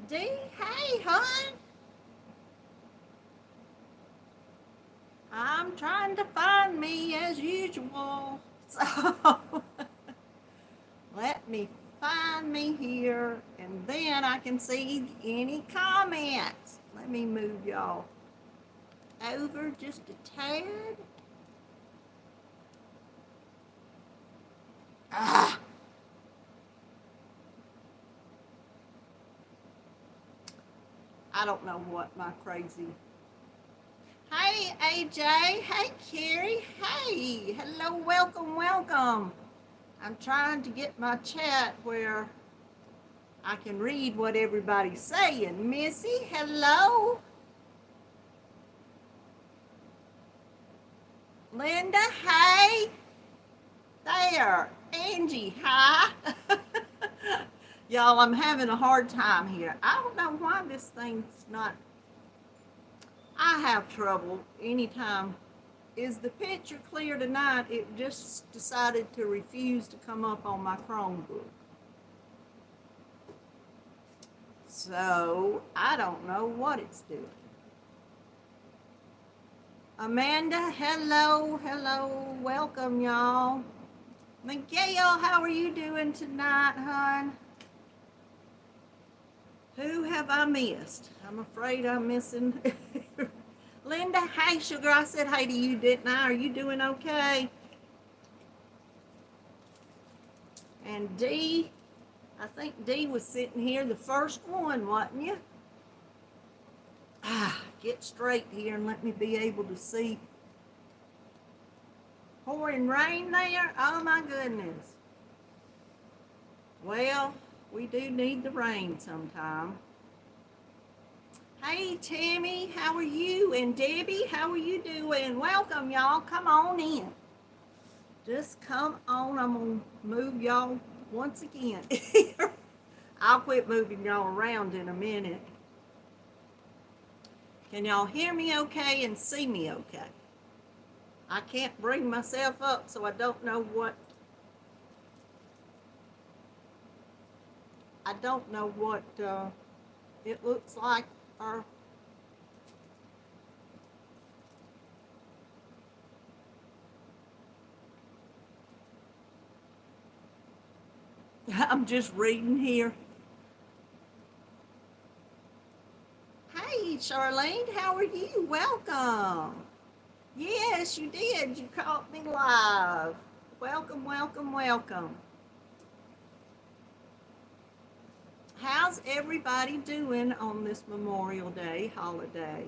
Dee, hey, hon. I'm trying to find me as usual. So let me find me here and then I can see any comments. Let me move y'all over just a tad. Ah. I don't know what my crazy. Hey, AJ. Hey, Carrie. Hey, hello, welcome, welcome. I'm trying to get my chat where I can read what everybody's saying. Missy, hello. Linda, hey. There. Angie, hi. Y'all, I'm having a hard time here. I don't know why this thing's not. I have trouble anytime. Is the picture clear tonight? It just decided to refuse to come up on my Chromebook. So, I don't know what it's doing. Amanda, hello, hello, welcome y'all. Miguel, how are you doing tonight, hon? Who have I missed? I'm afraid I'm missing. Linda, hey, sugar, I said hey to you, didn't I? Are you doing okay? And Dee, I think Dee was sitting here the first one, wasn't you? Get straight here and let me be able to see. Pouring rain there? Oh my goodness. Well, we do need the rain sometime. Hey Tammy, how are you? And Debbie, how are you doing? Welcome y'all, come on in. Just come on, I'm gonna move y'all once again. I'll quit moving y'all around in a minute. Can y'all hear me okay and see me okay? I can't bring myself up, so I don't know what it looks like. Or I'm just reading here. Hey, Charlene, how are you? Welcome. Yes, you did. You caught me live. Welcome, welcome, welcome. How's everybody doing on this Memorial Day holiday?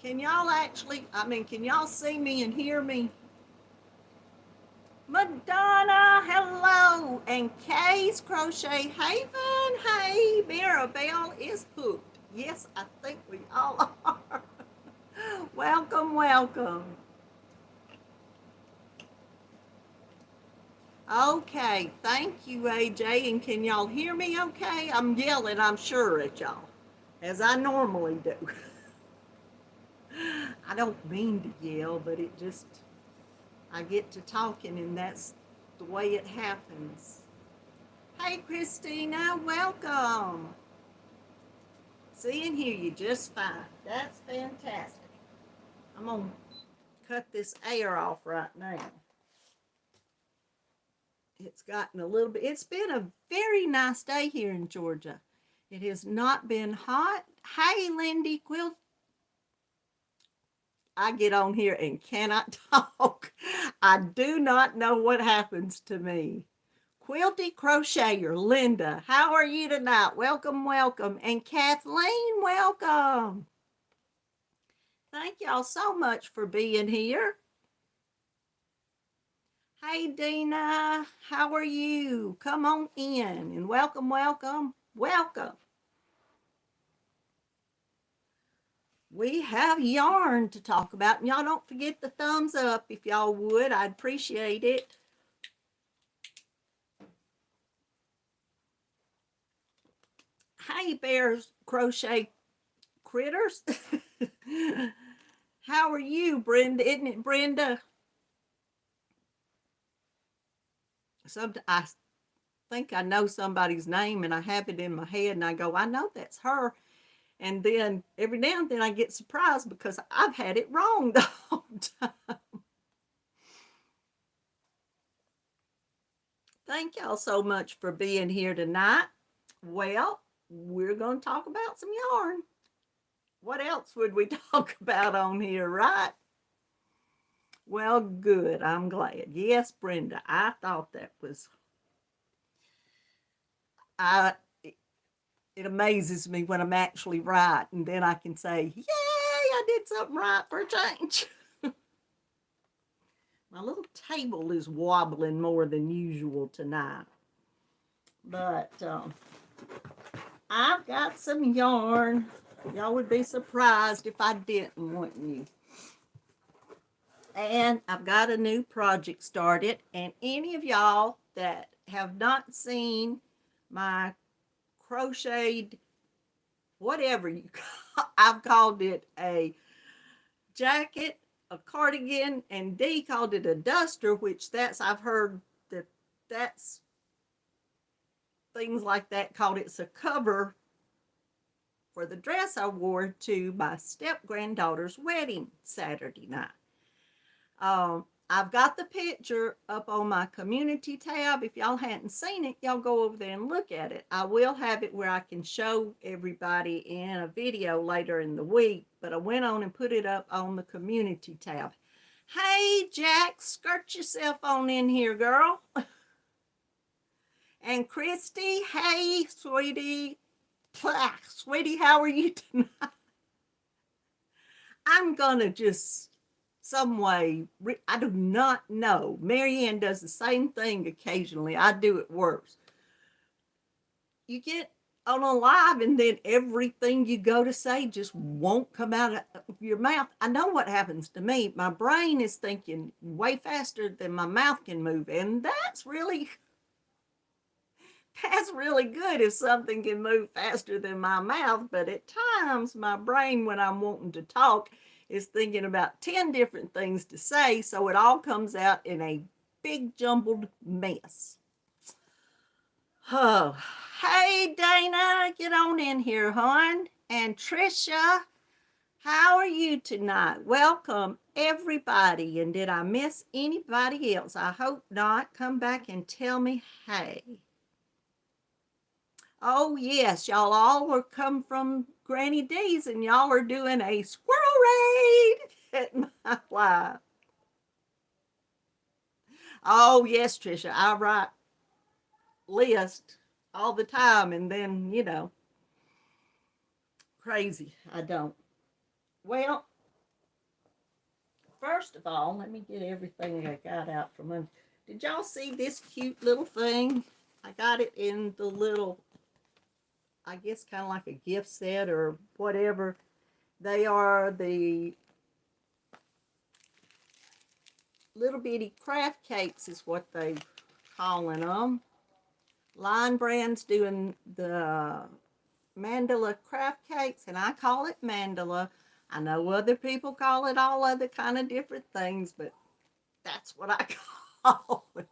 Can y'all see me and hear me? Madonna, hello. And Kay's Crochet Haven, hey, Mirabelle is hooked. Yes, I think we all are. Welcome, welcome. Okay, thank you, AJ. And can y'all hear me okay? I'm yelling, I'm sure, at y'all, as I normally do. I don't mean to yell, but I get to talking and that's the way it happens. Hey, Christina, welcome. See and hear you just fine. That's fantastic. I'm going to cut this air off right now. It's gotten a little bit, it's been a very nice day here in Georgia. It has not been hot. Hey, Lindy Quilt. I get on here and cannot talk. I do not know what happens to me. Quilty Crocheter, Linda, how are you tonight? Welcome, welcome. And Kathleen, welcome. Thank y'all so much for being here. Hey, Dina, how are you? Come on in and welcome, welcome, welcome. We have yarn to talk about, and y'all don't forget the thumbs up if y'all would. I'd appreciate it. Hey, Bears Crochet critters. How are you, Brenda? Isn't it Brenda? I think I know somebody's name and I have it in my head and I go, I know that's her. And then every now and then I get surprised because I've had it wrong the whole time. Thank y'all so much for being here tonight. Well, we're going to talk about some yarn. What else would we talk about on here, right? Well, good. I'm glad. Yes, Brenda, I thought that was... It amazes me when I'm actually right, and then I can say, yay, I did something right for a change. My little table is wobbling more than usual tonight. But I've got some yarn. Y'all would be surprised if I didn't, wouldn't you? And I've got a new project started. And any of y'all that have not seen my crocheted, whatever you call, I've called it a jacket, a cardigan, and Dee called it a duster, which I've heard that's things like that called it's a cover for the dress I wore to my step-granddaughter's wedding Saturday night. I've got the picture up on my community tab. If y'all hadn't seen it, y'all go over there and look at it. I will have it where I can show everybody in a video later in the week, but I went on and put it up on the community tab. Hey, Jack, skirt yourself on in here, girl. And Christy, hey, sweetie. Sweetie, how are you tonight? I'm going to just... some way, I do not know. Marianne does the same thing occasionally. I do it worse. You get on a live and then everything you go to say just won't come out of your mouth. I know what happens to me. My brain is thinking way faster than my mouth can move. And that's really good if something can move faster than my mouth. But at times, my brain, when I'm wanting to talk, is thinking about 10 different things to say, so it all comes out in a big jumbled mess. Oh, hey Dana, get on in here, hon. And Trisha, how are you tonight? Welcome everybody. And did I miss anybody else? I hope not. Come back and tell me hey. Oh yes, y'all all were come from Granny D's and y'all are doing a squirrel raid at my live. Oh yes, Trisha, I write list all the time and then, you know, crazy, I don't. Well, first of all, let me get everything I got out from under. Did y'all see this cute little thing? I got it in the little, I guess kind of like a gift set or whatever. They are the little bitty craft cakes is what they calling them. Line Brand's doing the mandala craft cakes, and I call it mandala. I know other people call it all other kind of different things, but that's what I call it.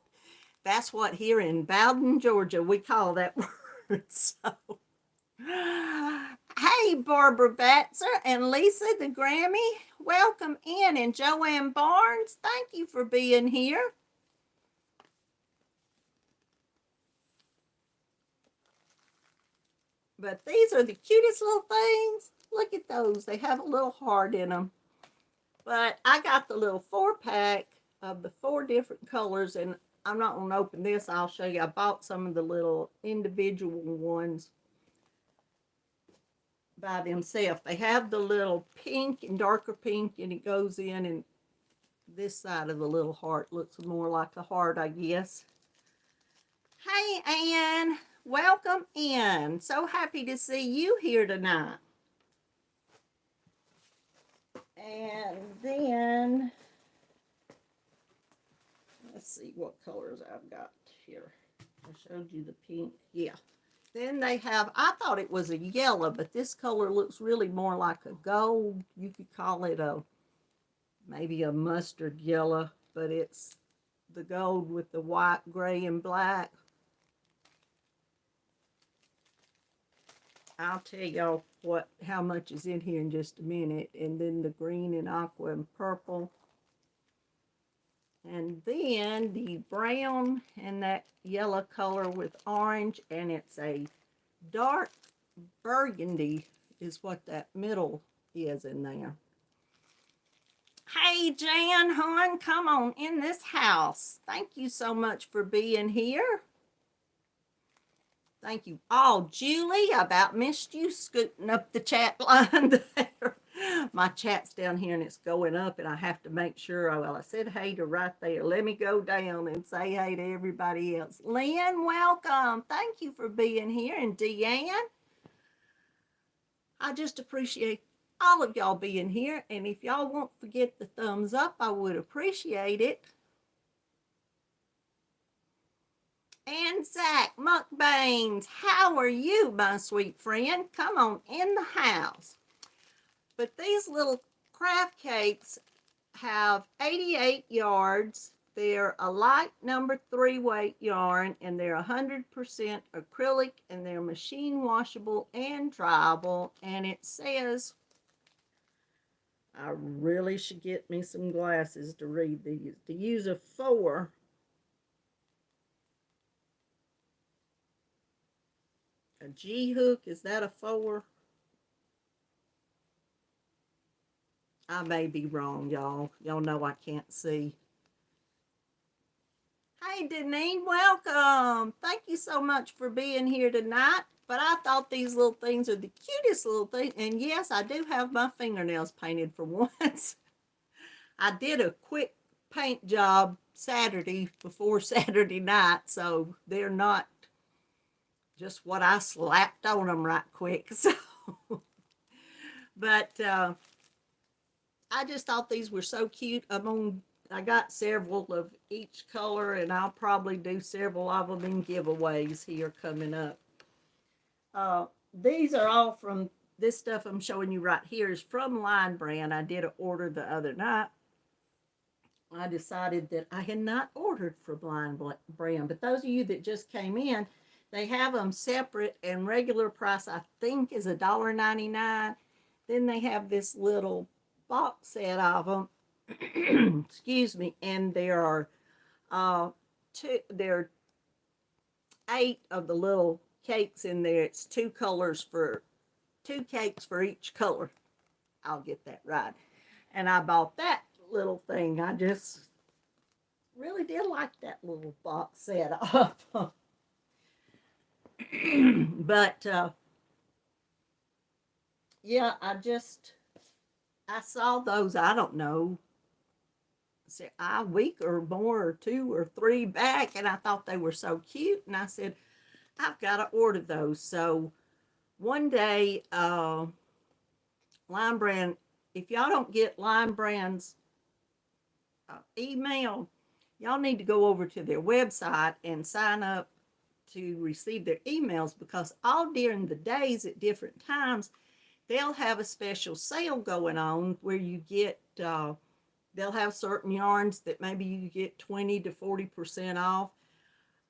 That's what here in Bowdon, Georgia, we call that word. So, hey, Barbara Batzer and Lisa the Grammy, welcome in. And Joanne Barnes, thank you for being here. But these are the cutest little things. Look at those. They have a little heart in them. But I got the little 4-pack of the 4 different colors, and I'm not going to open this. I'll show you. I bought some of the little individual ones by themselves. They have the little pink and darker pink, and it goes in, and this side of the little heart looks more like a heart, I guess. Hey, Ann. Welcome in. So happy to see you here tonight. And then, let's see what colors I've got here. I showed you the pink. Yeah. Then they have, I thought it was a yellow, but this color looks really more like a gold. You could call it maybe a mustard yellow, but it's the gold with the white, gray, and black. I'll tell y'all how much is in here in just a minute. And then the green and aqua and purple. And then the brown and that yellow color with orange, and it's a dark burgundy is what that middle is in there. Hey, Jan, hon, come on in this house. Thank you so much for being here. Thank you. Oh, Julie, I about missed you scooting up the chat line there. My chat's down here and it's going up, and I have to make sure. Well, I said hey to right there. Let me go down and say hey to everybody else. Lynn, welcome. Thank you for being here. And Deanne, I just appreciate all of y'all being here. And if y'all won't forget the thumbs up, I would appreciate it. And Zach Mukbangs, how are you, my sweet friend? Come on in the house. But these little craft cakes have 88 yards. They're a light number 3 weight yarn, and they're 100% acrylic, and they're machine washable and dryable. And it says, I really should get me some glasses to read these. To use a 4. A G hook, is that a 4? I may be wrong, y'all. Y'all know I can't see. Hey, Deneen, welcome. Thank you so much for being here tonight. But I thought these little things are the cutest little thing. And yes, I do have my fingernails painted for once. I did a quick paint job Saturday before Saturday night, so they're not just what I slapped on them right quick. So, but I just thought these were so cute. I got several of each color, and I'll probably do several of them in giveaways here coming up. These are all from, this stuff I'm showing you right here is from Line Brand. I did an order the other night. I decided that I had not ordered from Line Brand, but those of you that just came in, they have them separate, and regular price I think is $1.99. Then they have this little box set of them. Excuse me, and there are there are 8 of the little cakes in there. It's 2 colors for 2 cakes for each color. I'll get that right. And I bought that little thing. I just really did like that little box set up. But yeah, I saw those, I don't know, a week or more, or 2 or 3 back, and I thought they were so cute, and I said, I've got to order those. So one day, Line Brand, if y'all don't get Line Brand's email, y'all need to go over to their website and sign up to receive their emails, because all during the days at different times, they'll have a special sale going on where you get, they'll have certain yarns that maybe you get 20 to 40% off,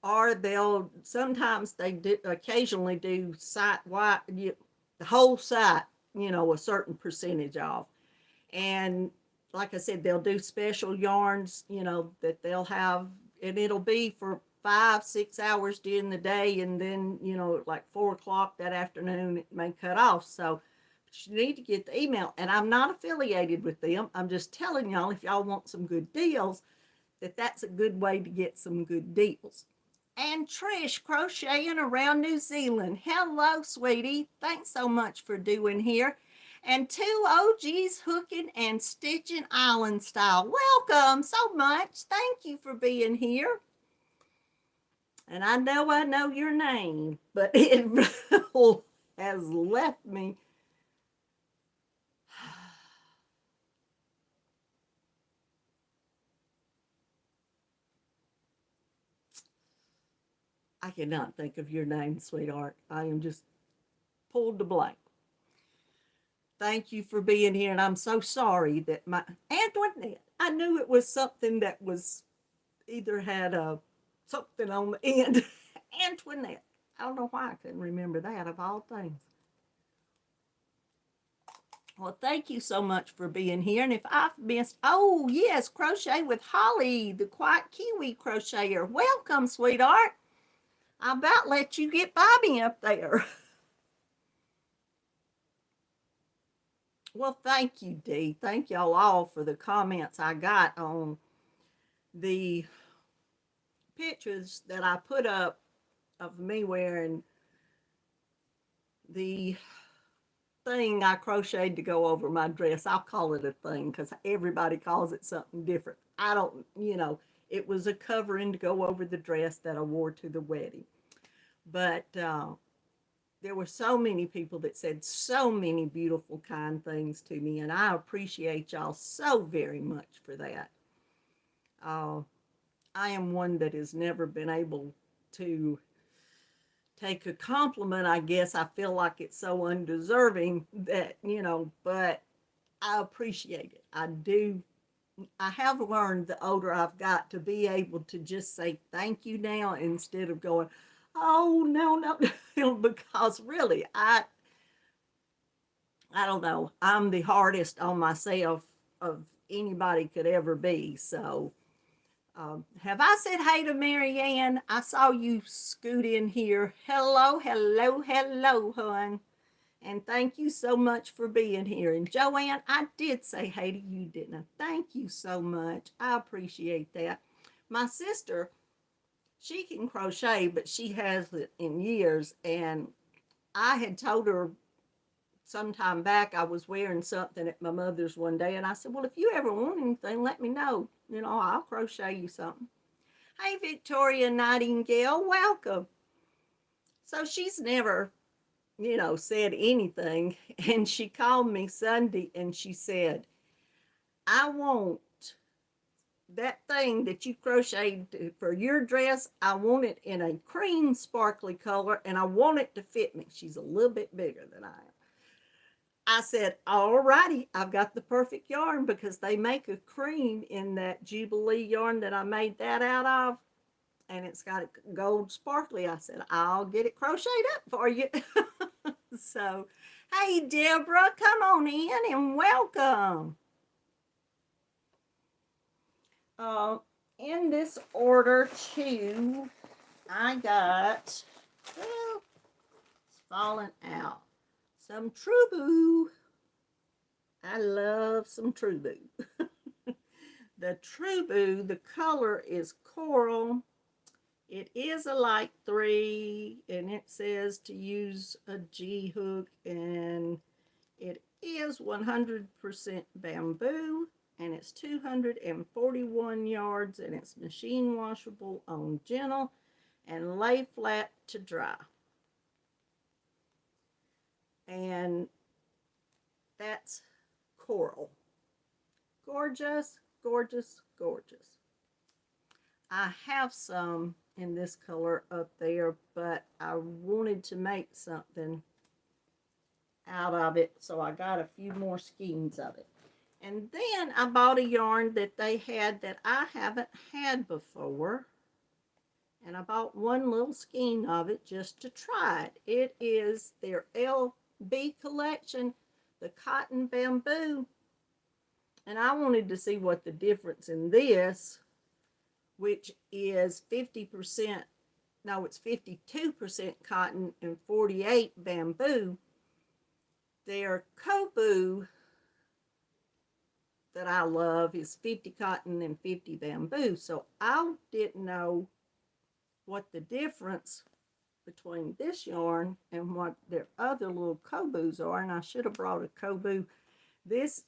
or sometimes they occasionally do site-wide, the whole site, a certain percentage off. And like I said, they'll do special yarns, that they'll have, and it'll be for 5-6 hours during the day, and then, like 4 o'clock that afternoon, it may cut off. So you need to get the email. And I'm not affiliated with them. I'm just telling y'all, if y'all want some good deals, that's a good way to get some good deals. And Trish, crocheting around New Zealand. Hello, sweetie. Thanks so much for doing here. And 2 OGs hooking and stitching island style. Welcome so much. Thank you for being here. And I know your name, but it has left me. I cannot think of your name, sweetheart. I am just pulled to blank. Thank you for being here, and I'm so sorry that my Antoinette, I knew it was something that was either had a something on the end. Antoinette. I don't know why I couldn't remember that of all things. Well, thank you so much for being here. And if I've missed, oh, yes, Crochet with Holly, the Quiet Kiwi Crocheter. Welcome, sweetheart. I about let you get by me up there. Well, thank you, Dee. Thank y'all all for the comments I got on the pictures that I put up of me wearing the thing I crocheted to go over my dress. I'll call it a thing because everybody calls it something different. I don't, it was a covering to go over the dress that I wore to the wedding. But there were so many people that said so many beautiful, kind things to me, and I appreciate y'all so very much for that. I am one that has never been able to take a compliment. I guess I feel like it's so undeserving that, but I appreciate it. I do. I have learned the older I've got to be able to just say thank you now instead of going, oh, no, because really, I don't know. I'm the hardest on myself of anybody could ever be. So, have I said hey to Marianne? I saw you scoot in here. Hello, hon. And thank you so much for being here. And Joanne, I did say hey to you, didn't I? Thank you so much. I appreciate that. My sister, she can crochet, but she hasn't in years. And I had told her sometime back I was wearing something at my mother's one day. And I said, well, if you ever want anything, let me know. I'll crochet you something. Hey, Victoria Nightingale, welcome. So she's never, said anything. And she called me Sunday and she said, I want that thing that you crocheted for your dress. I want it in a cream sparkly color and I want it to fit me. She's a little bit bigger than I am. I said, all righty, I've got the perfect yarn because they make a cream in that Jubilee yarn that I made that out of. And it's got a gold sparkly. I said, I'll get it crocheted up for you. So, hey, Deborah, come on in and welcome. In this order, too, I got, well, it's falling out. Some Truboo. I love some Truboo. The Truboo, the color is coral. It is a light 3, and it says to use a G hook, and it is 100% bamboo, and it's 241 yards, and it's machine washable on gentle, and lay flat to dry. And that's coral. Gorgeous, gorgeous, gorgeous. I have some in this color up there, but I wanted to make something out of it, so I got a few more skeins of it. And then I bought a yarn that they had that I haven't had before, and I bought one little skein of it just to try it. It is their LB collection, the cotton bamboo, and I wanted to see what the difference in this, which is 50%, no, it's 52% cotton and 48 bamboo. Their Kobu that I love is 50 cotton and 50 bamboo. So I didn't know what the difference between this yarn and what their other little Kobus are, and I should have brought a Kobu. This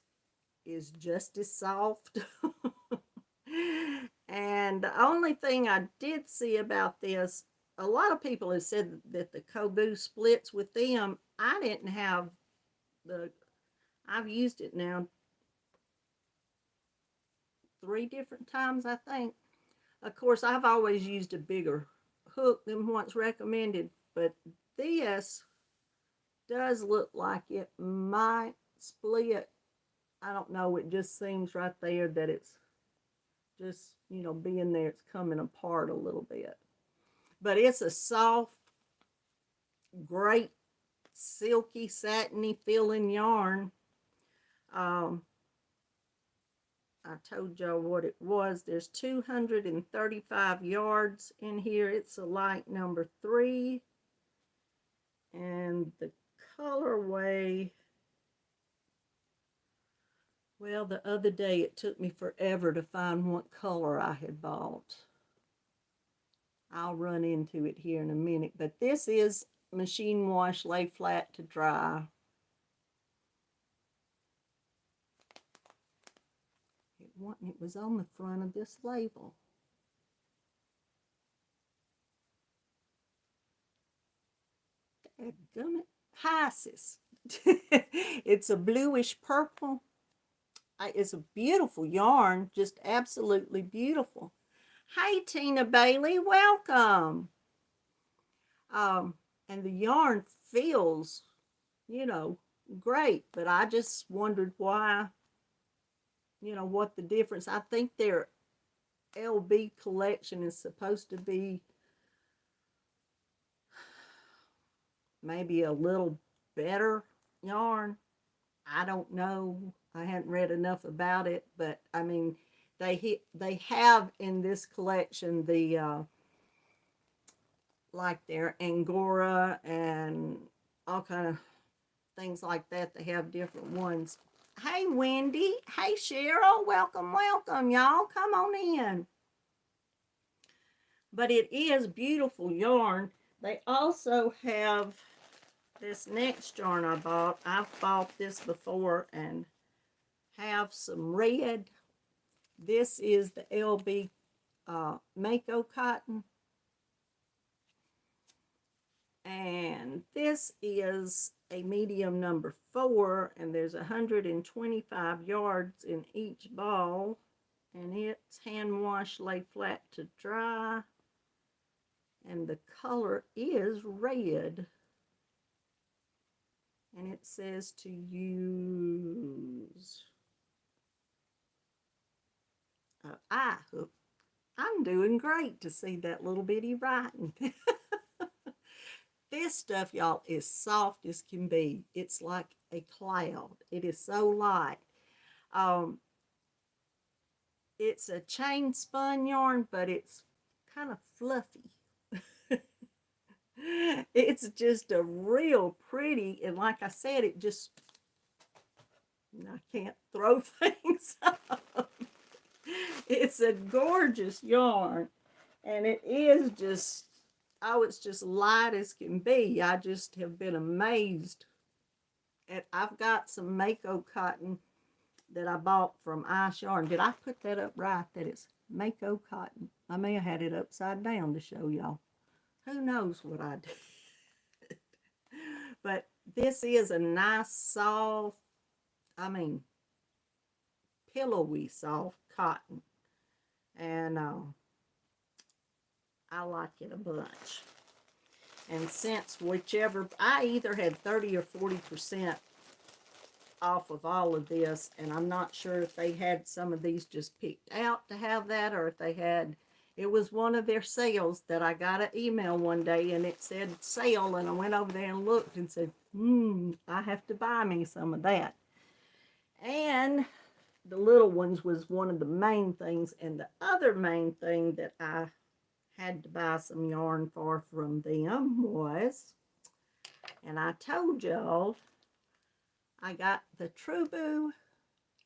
is just as soft. And the only thing I did see about this, a lot of people have said that the Kobu splits with them. I didn't have I've used it now 3 different times, I think. Of course, I've always used a bigger hook than what's recommended, but this does look like it might split. I don't know, it just seems right there that it's just, you know, being there, it's coming apart a little bit. But it's a soft, great, silky, satiny feeling yarn. I told y'all what it was. There's 235 yards in here. It's a light number 3. And the colorway, well, the other day it took me forever to find what color I had bought. I'll run into it here in a minute. But this is machine wash, lay flat to dry. It was on the front of this label. Dadgummit. Hi, sis. It's a bluish purple. It's a beautiful yarn, just absolutely beautiful. Hey, Tina Bailey, welcome. And the yarn feels, you know, great, but I just wondered why, you know, what the difference. I think their LB collection is supposed to be maybe a little better yarn. I don't know. I hadn't read enough about it, but I mean, they have in this collection the like their Angora and all kind of things like that. They have different ones. Hey, Wendy. Hey, Cheryl. Welcome, welcome, y'all. Come on in. But it is beautiful yarn. They also have this next yarn I bought. I've bought this before and have some red. This is the LB Mako cotton. And this is a medium number 4, and there's 125 yards in each ball, and it's hand wash, lay flat to dry, and the color is red, and it says to use an eye hook. I'm doing great to see that little bitty writing. This stuff, y'all, is soft as can be. It's like a cloud. It is so light. It's a chain spun yarn, but it's kind of fluffy. It's just a real pretty, and like I said, it just, I can't throw things up. It's a gorgeous yarn, and it is just, oh, it's just light as can be. I just have been amazed. And I've got some Mako cotton that I bought from Ice Yarn. Did I put that up right, that it's Mako cotton? I may have had it upside down to show y'all. Who knows what I did. But this is a nice, soft, I mean, pillowy soft cotton. And I like it a bunch. And since whichever, I either had 30 or 40% off of all of this, and I'm not sure if they had some of these just picked out to have that, or if they had, it was one of their sales that I got an email one day and it said sale, and I went over there and looked and said, I have to buy me some of that. And the little ones was one of the main things, and the other main thing that I had to buy some yarn for from them was, and I told y'all, I got the Trubu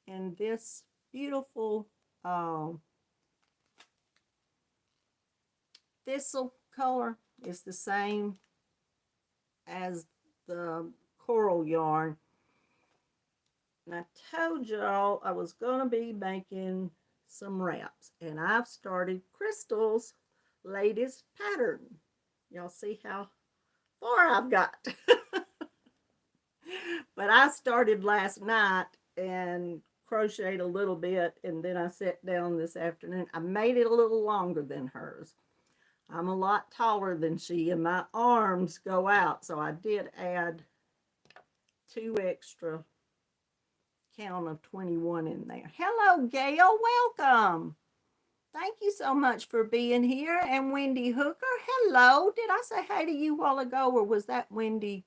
in this beautiful thistle color. It's the same as the coral yarn. And I told y'all I was going to be making some wraps, and I've started Crystal's latest pattern. Y'all see how far I've got. But I started last night and crocheted a little bit, and then I sat down this afternoon. I made it a little longer than hers. I'm a lot taller than she, and my arms go out, so I did add 2 extra, count of 21 in there. Hello, Gail. Welcome. Thank you so much for being here. And Wendy Hooker, hello. Did I say hey to you a while ago, or was that Wendy?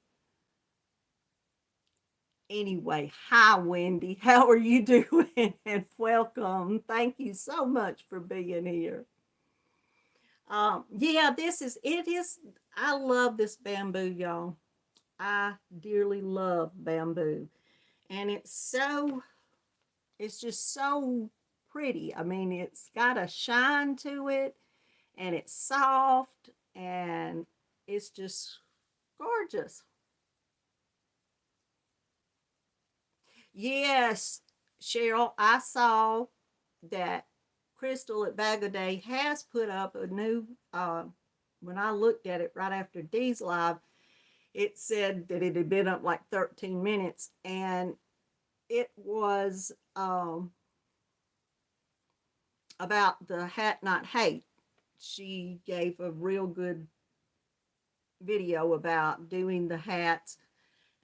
Anyway, hi, Wendy. How are you doing? And welcome. Thank you so much for being here. Yeah, it is, I love this bamboo, y'all. I dearly love bamboo. And it's just so pretty. I mean, it's got a shine to it, and it's soft, and it's just gorgeous. Yes, Cheryl, I saw that Crystal at Bag o' Day has put up a new, when I looked at it right after Dee's live, it said that it had been up like 13 minutes, and it was about the Hat Not Hate. She gave a real good video about doing the hats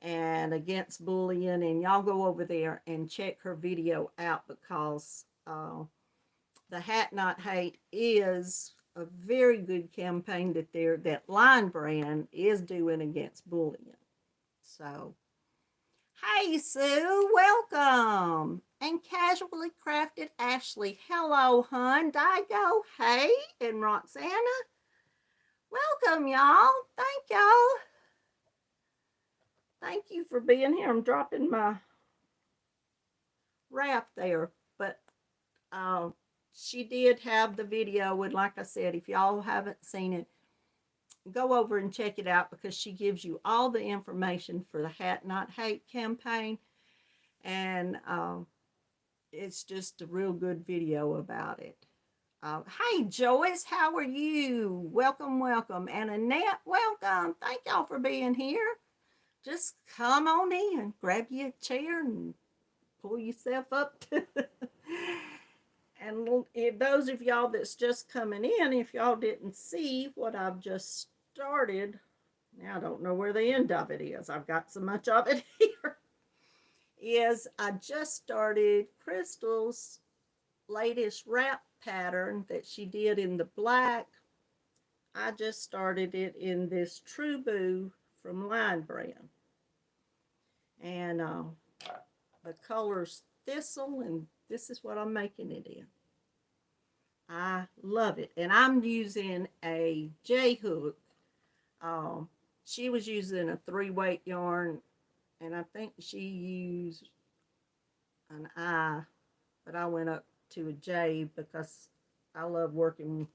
and against bullying, and y'all go over there and check her video out, because the Hat Not Hate is a very good campaign that Line Brand is doing against bullying. So, hey Sue, welcome. And Casually Crafted Ashley, hello hun. Digo, hey, and Roxana, welcome y'all. Thank y'all. Thank you for being here. I'm dropping my wrap there, but she did have the video, and like I said, if y'all haven't seen it, go over and check it out, because she gives you all the information for the Hat Not Hate campaign, and it's just a real good video about it. Hey Joyce, how are you? Welcome, welcome. And Annette, welcome. Thank y'all for being here. Just come on in, grab you a chair and pull yourself up. And if those of y'all that's just coming in, if y'all didn't see what I've just started, now I don't know where the end of it is. I've got so much of it here. Is I just started Crystal's latest wrap pattern that she did in the black. I just started it in this True Boo from Line Brand. And the color's Thistle, and this is what I'm making it in. I love it. And I'm using a J-hook. She was using a 3-weight yarn, and I think she used an I, but I went up to a J because I love working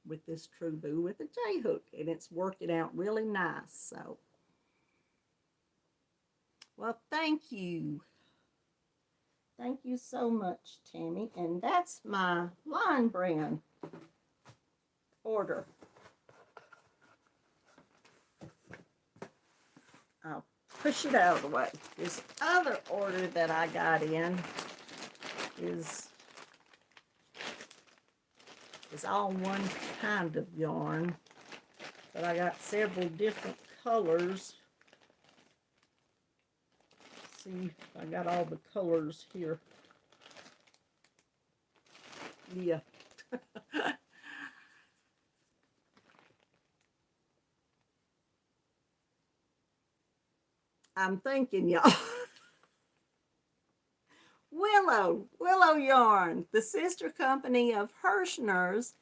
with this True Boo with a J-hook, and it's working out really nice. So, well, thank you. Thank you so much, Tammy. And that's my Line Brand order. I'll push it out of the way. This other order that I got in is all one kind of yarn, but I got several different colors. Let's see if I got all the colors here. Yeah. I'm thinking, y'all. Willow Yarn, the sister company of Hirschner's,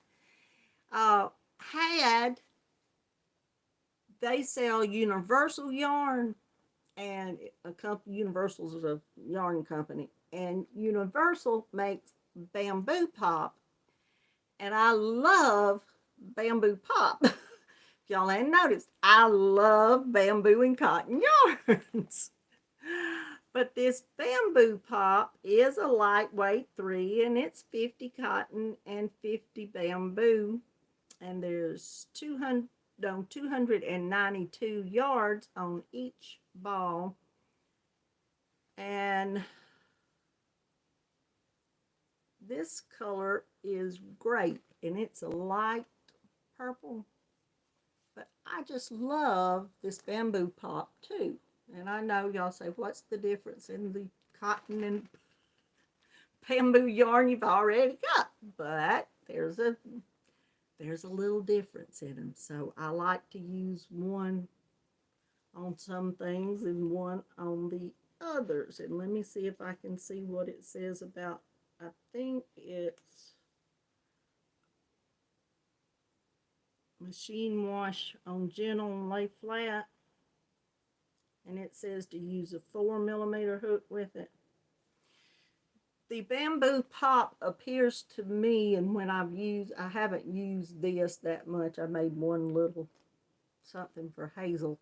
they sell Universal Yarn, and Universal's is a yarn company, and Universal makes Bamboo Pop, and I love Bamboo Pop. If y'all hadn't noticed, I love bamboo and cotton yarns. But this Bamboo Pop is a lightweight 3, and it's 50 cotton and 50 bamboo, and there's 292 yards on each ball. And this color is great, and it's a light purple. But I just love this bamboo pop too. And I know y'all say, what's the difference in the cotton and bamboo yarn you've already got? But there's a little difference in them. So I like to use one on some things and one on the others. And let me see if I can see what it says about, I think it's machine wash on gentle and lay flat. And it says to use a 4mm hook with it. The bamboo pop appears to me, and when I haven't used this that much. I made one little something for Hazel.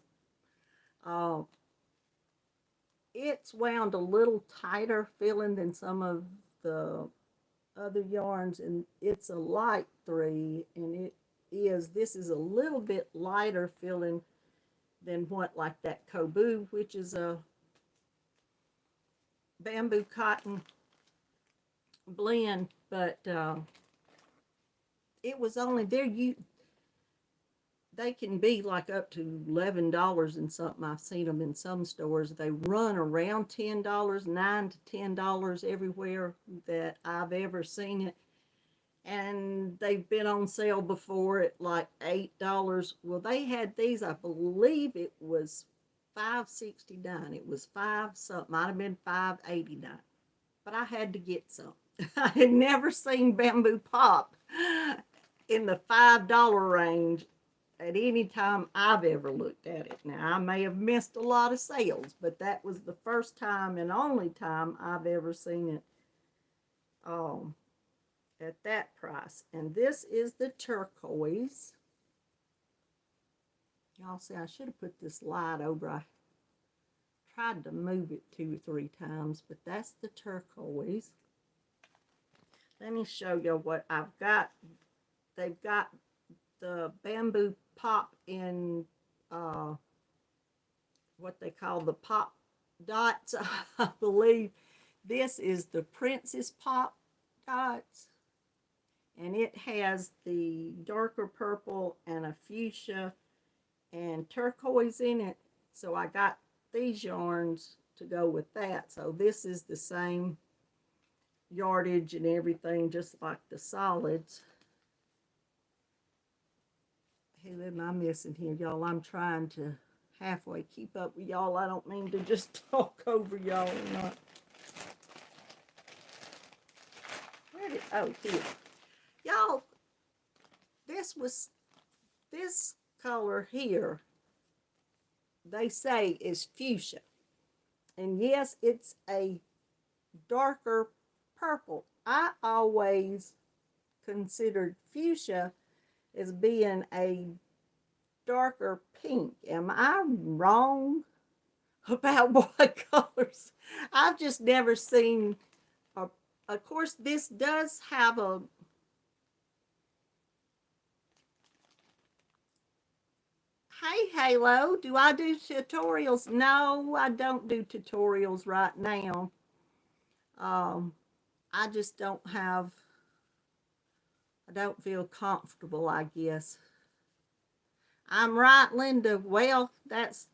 It's wound a little tighter feeling than some of the other yarns, and it's a light 3, and this is a little bit lighter feeling than what, like that Kobu, which is a bamboo cotton blend, but it was only there. They can be like up to $11 and something. I've seen them in some stores. They run around $10, $9 to $10 everywhere that I've ever seen it. And they've been on sale before at like $8. Well, they had these, I believe it was $5.69. It was five something, might have been $5.89. But I had to get some. I had never seen bamboo pop in the $5 range at any time I've ever looked at it. Now, I may have missed a lot of sales, but that was the first time and only time I've ever seen it at that price. And this is the turquoise. Y'all see, I should have put this light over. I tried to move it 2 or 3 times, but that's the turquoise. Let me show you what I've got. They've got the bamboo pop in what they call the pop dots, I believe. This is the Princess Pop dots, and it has the darker purple and a fuchsia and turquoise in it. So I got these yarns to go with that. So this is the same yardage and everything, just like the solids. Who am I missing here, y'all? I'm trying to halfway keep up with y'all. I don't mean to just talk over y'all or not. Oh, here. Y'all, this color here, they say is fuchsia. And yes, it's a darker purple. I always considered fuchsia as being a darker pink. Am I wrong about what colors? I've just never seen of course, this does have a hey, Halo, do I do tutorials? No, I don't do tutorials right now. I just don't have, I don't feel comfortable, I guess. I'm right, Linda. Well, that's,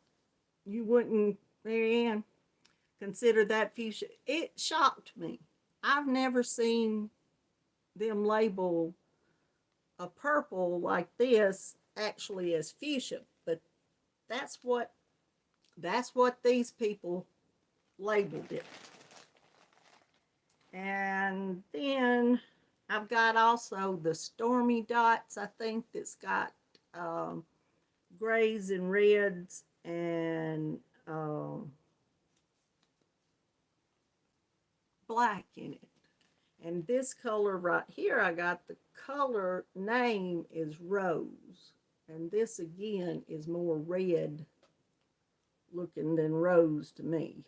you wouldn't, Marianne, consider that fuchsia. It shocked me. I've never seen them label a purple like this actually as fuchsia, but that's what these people labeled it. And then I've got also the Stormy Dots, I think, that's got grays and reds and black in it. And this color right here, I got the color name is Rose. And this again is more red looking than rose to me.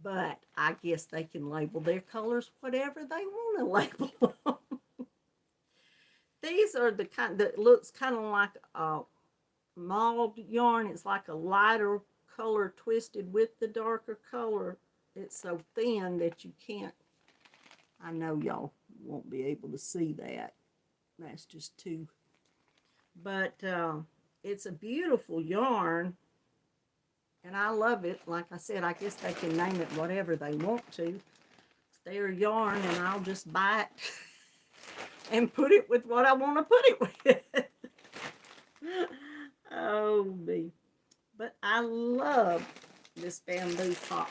But I guess they can label their colors whatever they want to label them. These are the kind that looks kind of like a mauve yarn. It's like a lighter color twisted with the darker color. It's so thin that you can't, I know y'all won't be able to see that. That's just two. But it's a beautiful yarn, and I love it. Like I said, I guess they can name it whatever they want to. It's their yarn, and I'll just buy it and put it with what I want to put it with. Oh, me. But I love this bamboo top.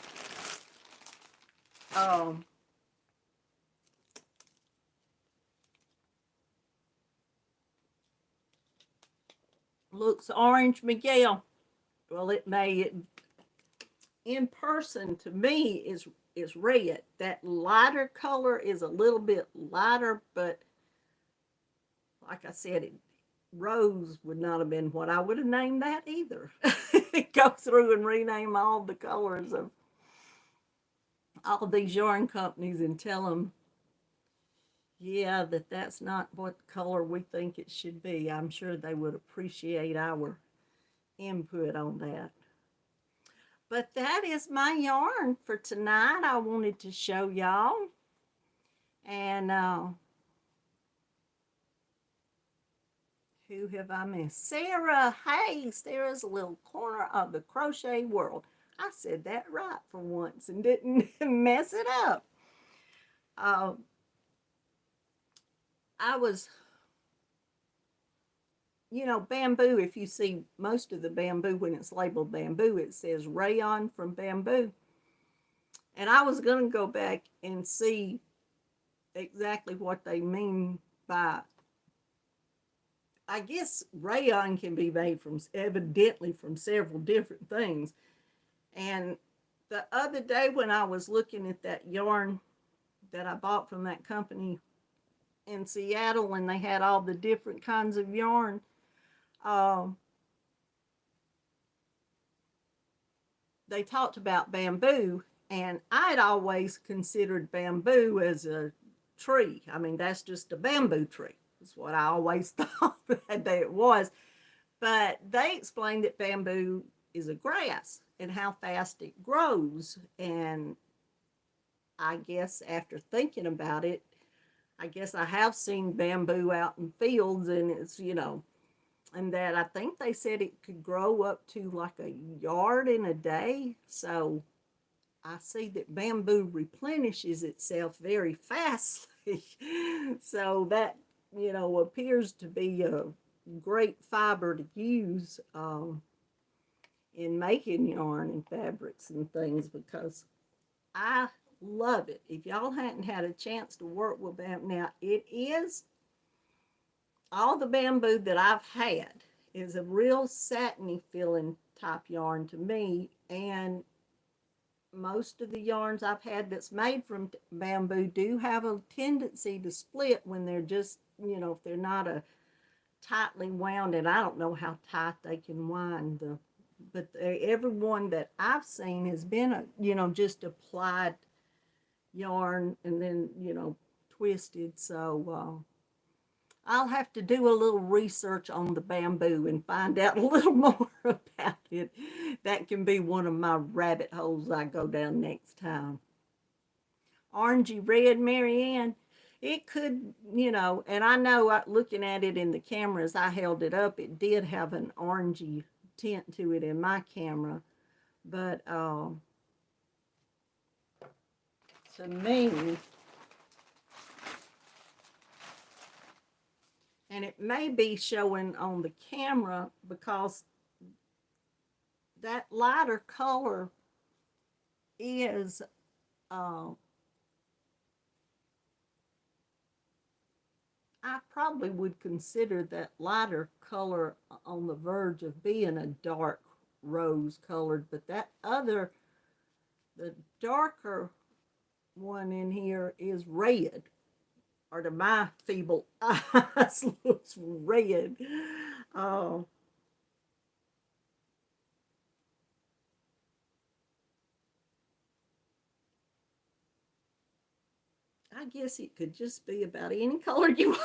Looks orange, Miguel. Well, it may. In person, to me, is red. That lighter color is a little bit lighter, but like I said, rose would not have been what I would have named that either. Go through and rename all the colors of all these yarn companies and tell them, yeah, that's not what color we think it should be. I'm sure they would appreciate our input on that. But that is my yarn for tonight. I wanted to show y'all. And who have I missed? Sarah. Hey, Sarah's a little corner of the crochet world. I said that right for once and didn't mess it up. I was, bamboo, if you see most of the bamboo, when it's labeled bamboo, it says rayon from bamboo. And I was going to go back and see exactly what they mean by, I guess rayon can be made from, evidently, from several different things. And the other day when I was looking at that yarn that I bought from that company in Seattle, and they had all the different kinds of yarn, they talked about bamboo, and I'd always considered bamboo as a tree. I mean, that's just a bamboo tree. That's what I always thought that it was. But they explained that bamboo is a grass and how fast it grows. And I guess after thinking about it, I guess I have seen bamboo out in fields, and it's, and that I think they said it could grow up to like a yard in a day. So I see that bamboo replenishes itself very fastly. So that, appears to be a great fiber to use in making yarn and fabrics and things, because I love it. If y'all hadn't had a chance to work with bamboo, now it is, all the bamboo that I've had is a real satiny feeling type yarn to me, and most of the yarns I've had that's made from bamboo do have a tendency to split when they're just, if they're not a tightly wound, and I don't know how tight they can wind but every one that I've seen has been just applied yarn and then, twisted. So I'll have to do a little research on the bamboo and find out a little more about it. That can be one of my rabbit holes I go down next time. Orangey red, Marianne. It could, and I know looking at it in the camera as I held it up, it did have an orangey tint to it in my camera. But to me, and it may be showing on the camera because that lighter color is I probably would consider that lighter color on the verge of being a dark rose colored, but that other, the darker one in here is red, or to my feeble eyes looks red. Oh. I guess it could just be about any color you want.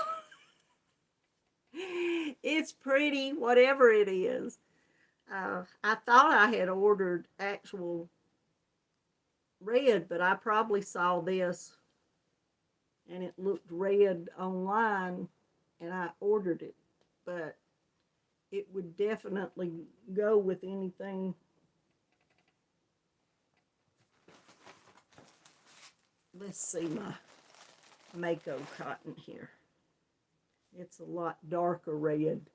It's pretty, whatever it is. I thought I had ordered actual red, but I probably saw this and it looked red online and I ordered it, but it would definitely go with anything. Let's see my Mako cotton here. It's a lot darker red.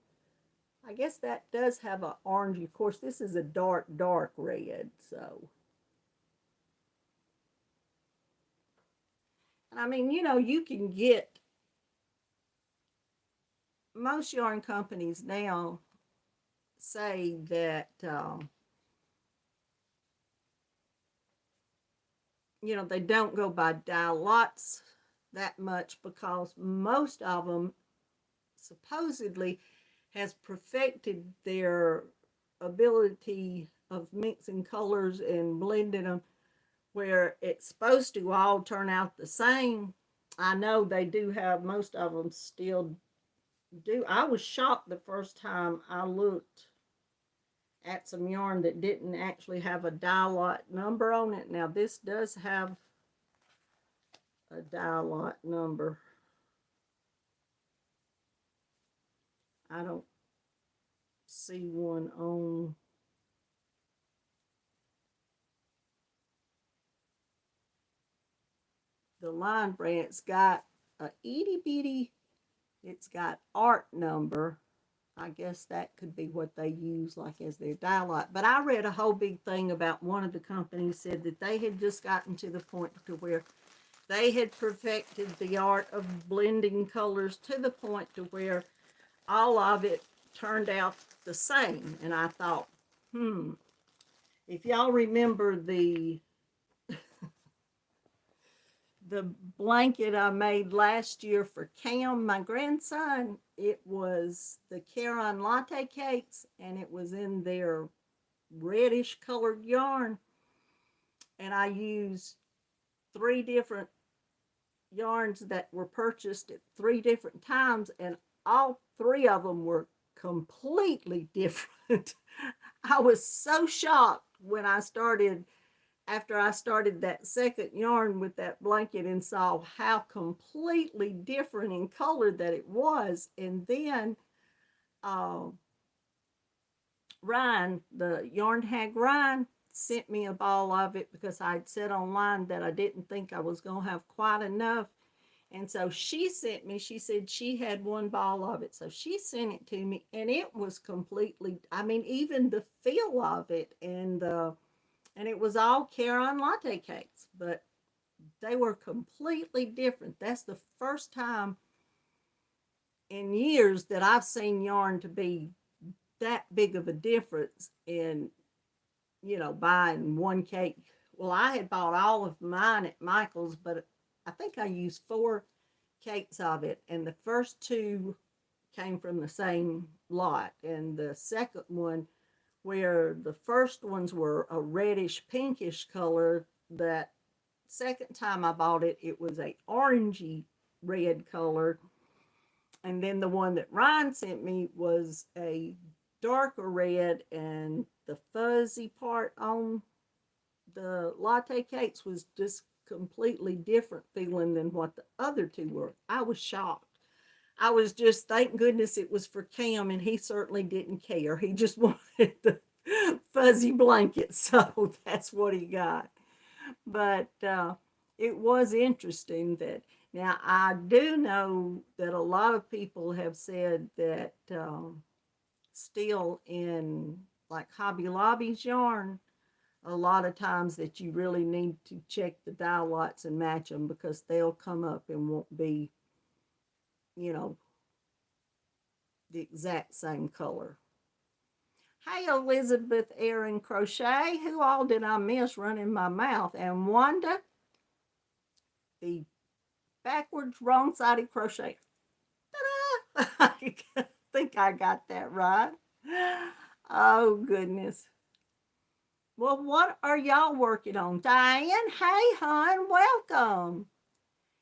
I guess that does have an orange. Of course, this is a dark, dark red, so. And I mean, you know, you can get, most yarn companies now say that, you know, they don't go by dye lots that much because most of them supposedly has perfected their ability of mixing colors and blending them where it's supposed to all turn out the same. I know they do have, most of them still do. I was shocked the first time I looked at some yarn that didn't actually have a dye lot number on it. Now this does have a dye lot number. I don't see one on the line brand. It's got a itty bitty, it's got art number. I guess that could be what they use like as their dye lot. But I read a whole big thing about one of the companies said that they had just gotten to the point to where they had perfected the art of blending colors to the point to where all of it turned out the same. And I thought, if y'all remember the blanket I made last year for Cam, my grandson, it was the Karenjmccaghren latte cakes, and it was in their reddish colored yarn. And I used 3 different yarns that were purchased at 3 different times, and all 3 of them were completely different. I was so shocked when I started, after I started that second yarn with that blanket and saw how completely different in color that it was. And then Ryan, the yarn hag Ryan, sent me a ball of it because I'd said online that I didn't think I was going to have quite enough. And so she sent me, she said she had 1 ball of it. So she sent it to me, and it was completely, I mean, even the feel of it, and it was all Karenjmccaghren latte cakes, but they were completely different. That's the first time in years that I've seen yarn to be that big of a difference in, you know, buying 1 cake. Well, I had bought all of mine at Michael's, but I think I used 4 cakes of it, and the first 2 came from the same lot, and the second one, where the first ones were a reddish pinkish color, that second time I bought it, it was a orangey red color. And then the one that Ryan sent me was a darker red, and the fuzzy part on the latte cakes was just completely different feeling than what the other 2 were. I was shocked. I was just, thank goodness it was for Cam, and he certainly didn't care. He just wanted the fuzzy blanket, so that's what he got. But it was interesting that, now I do know that a lot of people have said that still in like Hobby Lobby's yarn, a lot of times that you really need to check the dye lots and match them, because they'll come up and won't be, you know, the exact same color. Hey, Elizabeth Erin Crochet, who all did I miss running my mouth? And Wanda, the backwards wrong-sided crochet. Ta-da! I think I got that right. Oh, goodness. Well, what are y'all working on? Diane, hey, hon, welcome.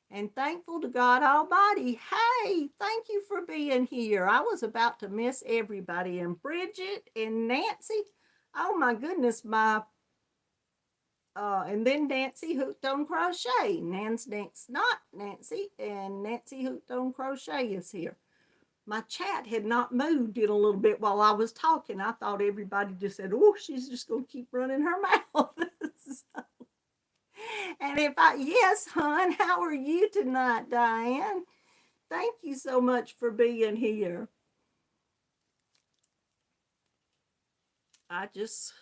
And thankful to God Almighty. Hey, thank you for being here. I was about to miss everybody. And Bridget and Nancy. Oh, my goodness, and then Nancy Hooked on Crochet. Not Nancy, and Nancy Hooked on Crochet is here. my chat had not moved in a little bit while I was talking. I thought everybody just said, oh, she's just going to keep running her mouth. So, and yes, hon, how are you tonight, Diane? Thank you so much for being here. I just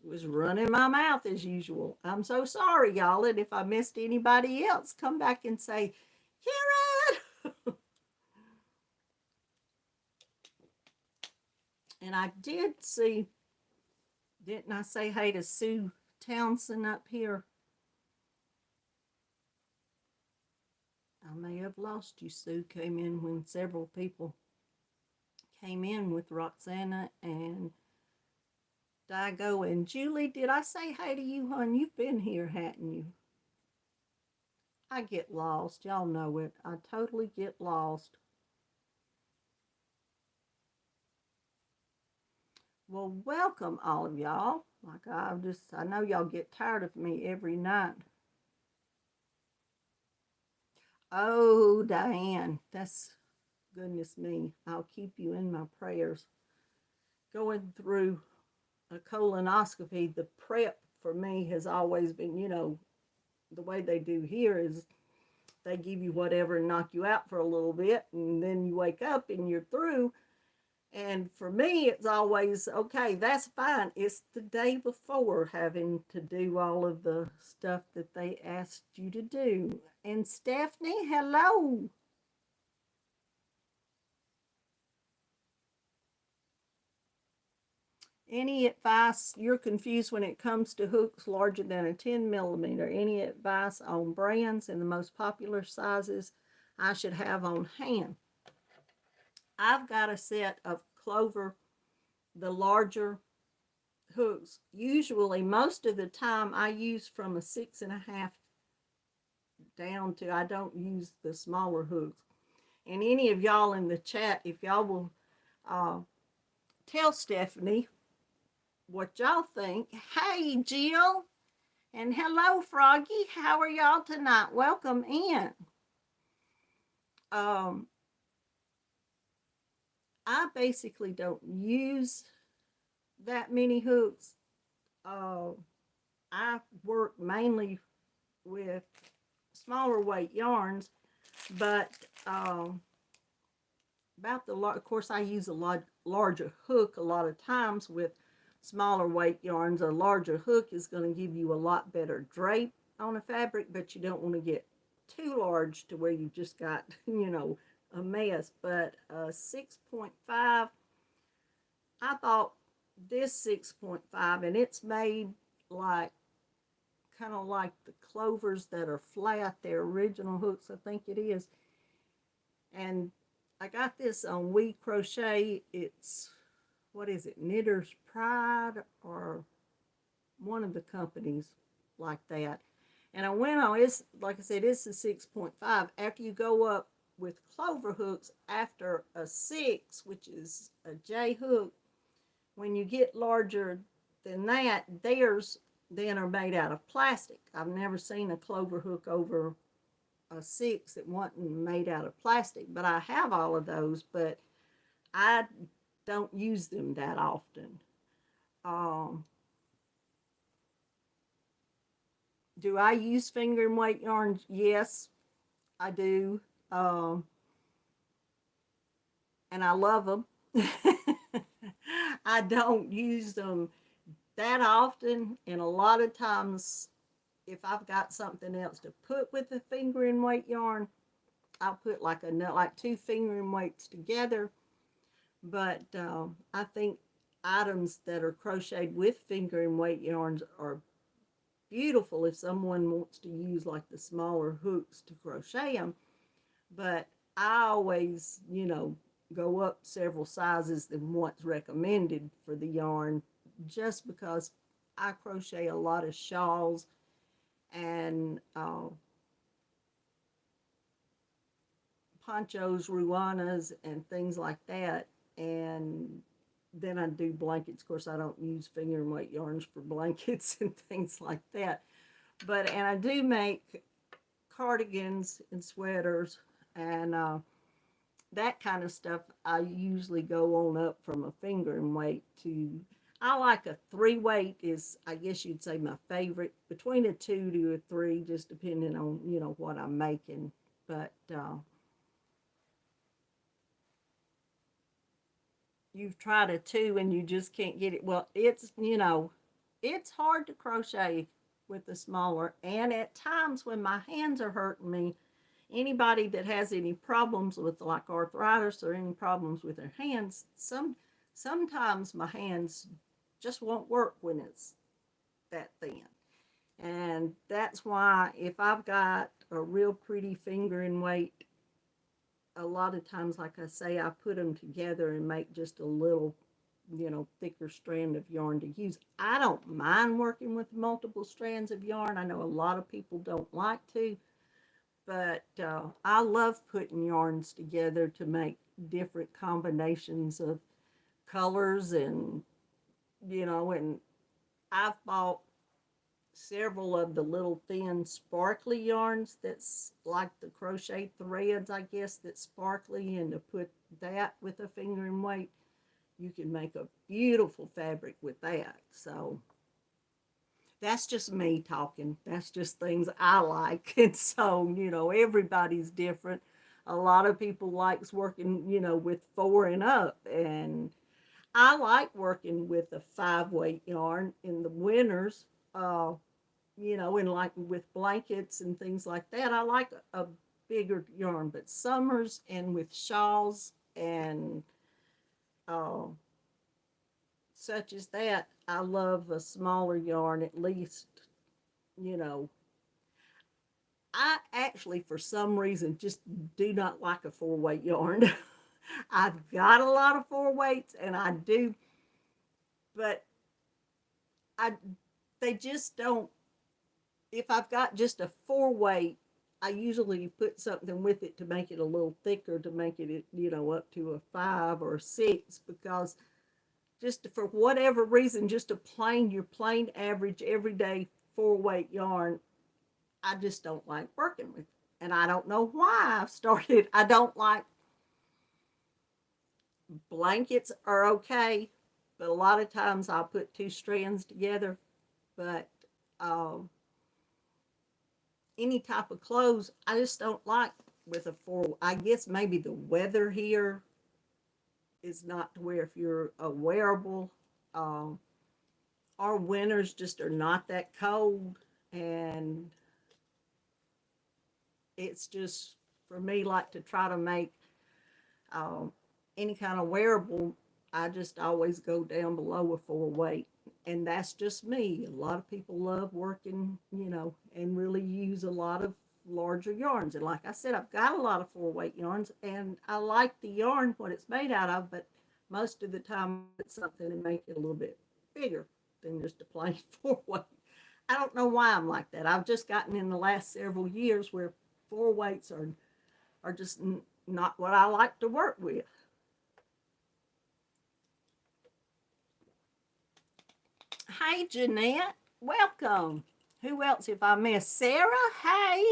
was running my mouth as usual. I'm so sorry, y'all. And if I missed anybody else, come back and say, Karen. And I did see, didn't I say hey to Sue Townsend up here? I may have lost you. Sue came in when several people came in with Roxana and Digo and Julie. Did I say hey to you, hon? You've been here, hadn't you? I get lost. Y'all know it. I totally get lost. Well, welcome all of y'all. Like I know y'all get tired of me every night. Oh, Diane, that's goodness me. I'll keep you in my prayers. Going through a colonoscopy, the prep for me has always been, the way they do here is they give you whatever and knock you out for a little bit, and then you wake up and you're through. And for me, it's always, okay, that's fine. It's the day before having to do all of the stuff that they asked you to do. And Stephanie, hello. Any advice? You're confused when it comes to hooks larger than a 10 millimeter. Any advice on brands and the most popular sizes I should have on hand? I've got a set of Clover, the larger hooks. Usually, most of the time, I use from a 6.5 down to, I don't use the smaller hooks. And any of y'all in the chat, if y'all will tell Stephanie what y'all think. Hey, Jill. And hello, Froggy. How are y'all tonight? Welcome in. I basically don't use that many hooks. I work mainly with smaller weight yarns, but of course, I use a larger hook a lot of times with smaller weight yarns. A larger hook is going to give you a lot better drape on a fabric, but you don't want to get too large to where you've just got, a mess. But 6.5, I thought this 6.5, and it's made like, kind of like the Clovers that are flat, their original hooks, I think it is. And I got this on We Crochet. It's, what is it, Knitter's Pride or one of the companies like that. And I went on, it's, like I said, it's a 6.5. After you go up with Clover hooks, after a 6, which is a J hook, when you get larger than that, theirs then are made out of plastic. I've never seen a Clover hook over a 6 that wasn't made out of plastic, but I have all of those, but I don't use them that often. Do I use finger and weight yarns? Yes, I do. And I love them. I don't use them that often, and a lot of times if I've got something else to put with the finger and weight yarn, I'll put like 2 finger and weights together. But I think items that are crocheted with finger and weight yarns are beautiful if someone wants to use like the smaller hooks to crochet them. But I always, go up several sizes than what's recommended for the yarn, just because I crochet a lot of shawls and ponchos, ruanas, and things like that. And then I do blankets. Of course, I don't use finger and weight yarns for blankets and things like that. And I do make cardigans and sweaters. And that kind of stuff, I usually go on up from a fingering weight to, I like a 3 weight is, I guess you'd say, my favorite, between a 2 to a 3, just depending on, what I'm making. But you've tried a 2 and you just can't get it. Well, it's hard to crochet with the smaller, and at times when my hands are hurting me, anybody that has any problems with like arthritis or any problems with their hands, sometimes my hands just won't work when it's that thin. And that's why if I've got a real pretty fingering weight, a lot of times, like I say, I put them together and make just a little, thicker strand of yarn to use. I don't mind working with multiple strands of yarn. I know a lot of people don't like to, but I love putting yarns together to make different combinations of colors, and and I've bought several of the little thin sparkly yarns that's like the crochet threads, I guess, that's sparkly, and to put that with a fingering weight, you can make a beautiful fabric with that. So that's just me talking. That's just things I like. And so, everybody's different. A lot of people likes working, with 4 and up. And I like working with a 5-weight yarn in the winters, and like with blankets and things like that. I like a bigger yarn, but summers and with shawls and uh, such as that, I love a smaller yarn at least, you know. I actually, for some reason, just do not like a 4-weight yarn. I've got a lot of 4 weights, and I do, but I they just don't. If I've got just a 4 weight, I usually put something with it to make it a little thicker, to make it, up to a 5 or a 6, because just for whatever reason, just your plain average everyday 4-weight yarn, I just don't like working with. And I don't know why I've started. I don't like blankets are okay, but a lot of times I'll put 2 strands together. But um, any type of clothes, I just don't like with a 4. I guess maybe the weather here is not to where if you're a wearable. Um, our winters just are not that cold, and it's just for me like to try to make um, any kind of wearable. I just always go down below a 4 weight, and that's just me. A lot of people love working, and really use a lot of larger yarns. And like I said, I've got a lot of 4-weight yarns, and I like the yarn what it's made out of, but most of the time it's something and make it a little bit bigger than just a plain 4-weight. I don't know why I'm like that. I've just gotten in the last several years where 4 weights are just not what I like to work with. Hey, Jeanette, welcome. Who else if I missed? Sarah, hey.